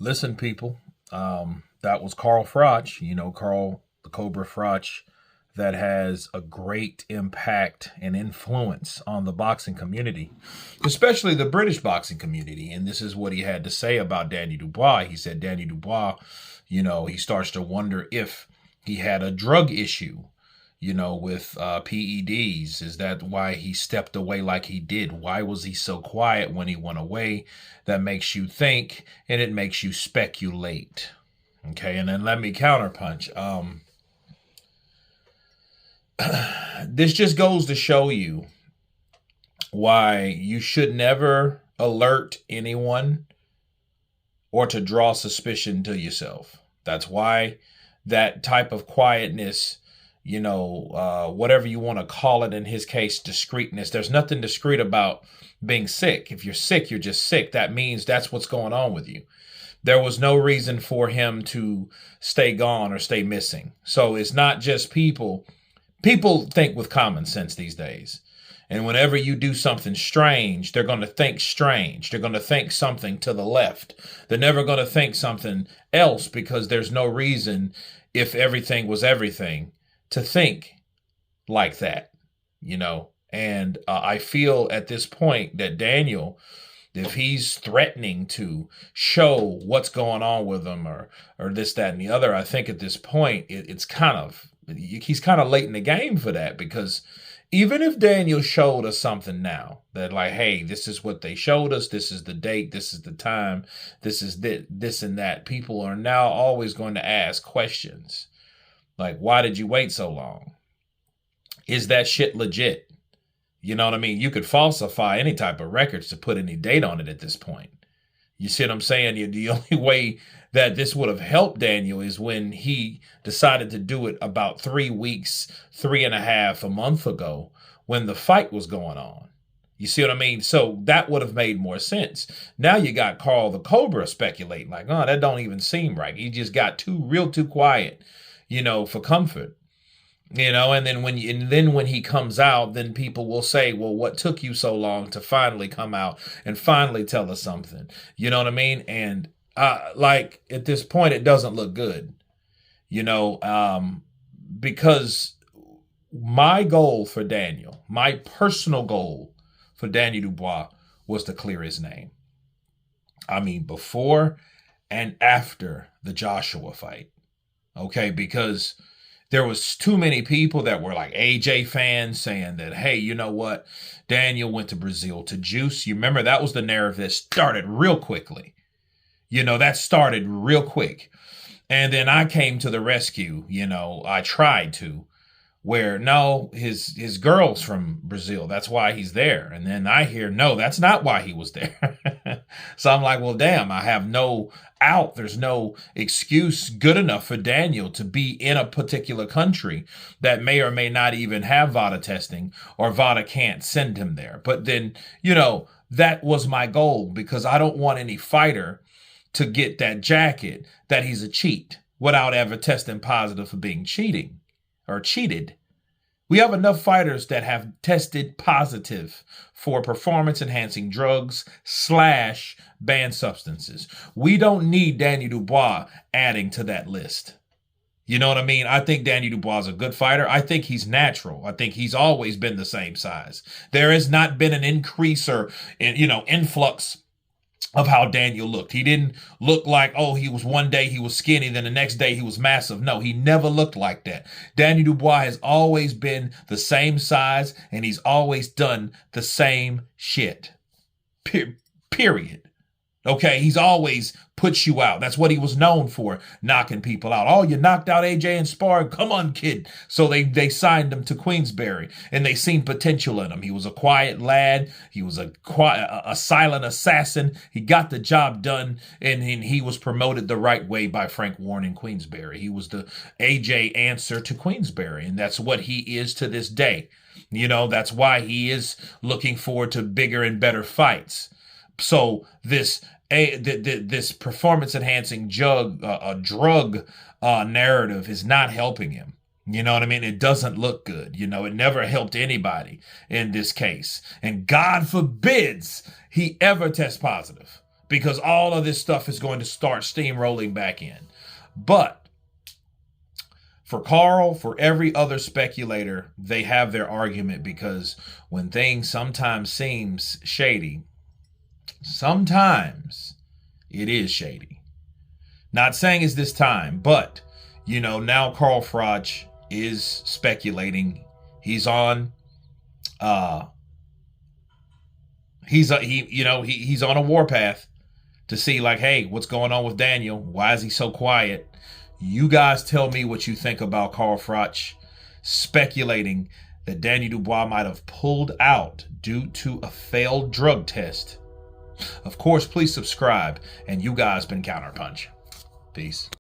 Listen, people, that was Carl Froch, Carl the Cobra Froch, that has a great impact and influence on the boxing community, especially the British boxing community. And this is what he had to say about Danny Dubois. He said, Danny Dubois, he starts to wonder if he had a drug issue, with PEDs. Is that why he stepped away like he did? Why was he so quiet when he went away? That makes you think, and it makes you speculate. Okay, and then let me counterpunch. This just goes to show you why you should never alert anyone or to draw suspicion to yourself. That's why that type of quietness, whatever you want to call it, in his case, discreetness. There's nothing discreet about being sick. If you're sick, you're just sick. That means that's what's going on with you. There was no reason for him to stay gone or stay missing. So it's not just people. People think with common sense these days. And whenever you do something strange, they're going to think strange. They're going to think something to the left. They're never going to think something else, because there's no reason, if everything was everything, to think like that, And I feel at this point that Daniel, if he's threatening to show what's going on with him or this, that, and the other, I think at this point he's kind of late in the game for that. Because even if Daniel showed us something now that, like, hey, this is what they showed us, this is the date, this is the time, this is this and that, people are now always going to ask questions like, why did you wait so long? Is that shit legit? You know what I mean? You could falsify any type of records to put any date on it at this point. You see what I'm saying? The only way that this would have helped Daniel is when he decided to do it about 3 weeks, 3.5, a month ago, when the fight was going on. You see what I mean? So that would have made more sense. Now you got Carl the Cobra speculating like, oh, that don't even seem right. He just got too quiet, for comfort. And then when he comes out, then people will say, well, what took you so long to finally come out and finally tell us something? You know what I mean? And like at this point, it doesn't look good, because my goal for Daniel, my personal goal for Daniel Dubois, was to clear his name. I mean, before and after the Joshua fight. Okay, because there was too many people that were like AJ fans saying that, hey, you know what? Daniel went to Brazil to juice. You remember that was the narrative that started real quickly. That started real quick. And then I came to the rescue. I tried to, where no, his girl's from Brazil. That's why he's there. And then I hear, no, that's not why he was there. So I'm like, well, damn, I have no out. There's no excuse good enough for Daniel to be in a particular country that may or may not even have VADA testing, or VADA can't send him there. But then, that was my goal, because I don't want any fighter to get that jacket that he's a cheat without ever testing positive for being cheating or cheated. We have enough fighters that have tested positive for performance-enhancing drugs / banned substances. We don't need Danny Dubois adding to that list. You know what I mean? I think Danny Dubois is a good fighter. I think he's natural. I think he's always been the same size. There has not been an increase or, influx of how Daniel looked. He didn't look like, he was one day he was skinny, then the next day he was massive. No, he never looked like that. Danny Dubois has always been the same size, and he's always done the same shit. Period. Okay, he's always put you out. That's what he was known for, knocking people out. Oh, you knocked out AJ in sparring? Come on, kid. So they signed him to Queensberry, and they seen potential in him. He was a quiet lad. He was a silent assassin. He got the job done, and he was promoted the right way by Frank Warren in Queensberry. He was the AJ answer to Queensberry, and that's what he is to this day. That's why he is looking forward to bigger and better fights. So this performance-enhancing drug narrative is not helping him. You know what I mean? It doesn't look good. It never helped anybody in this case. And God forbids he ever test positive. because all of this stuff is going to start steamrolling back in. But for Carl, for every other speculator, they have their argument, because when things sometimes seems shady, sometimes it is shady. Not saying it's this time, but, you know, now Carl Froch is speculating. He's on, he's on a warpath to see, like, hey, what's going on with Daniel? Why is he so quiet? You guys tell me what you think about Carl Froch speculating that Daniel Dubois might have pulled out due to a failed drug test. Of course, please subscribe, and you guys been Counterpunch. Peace.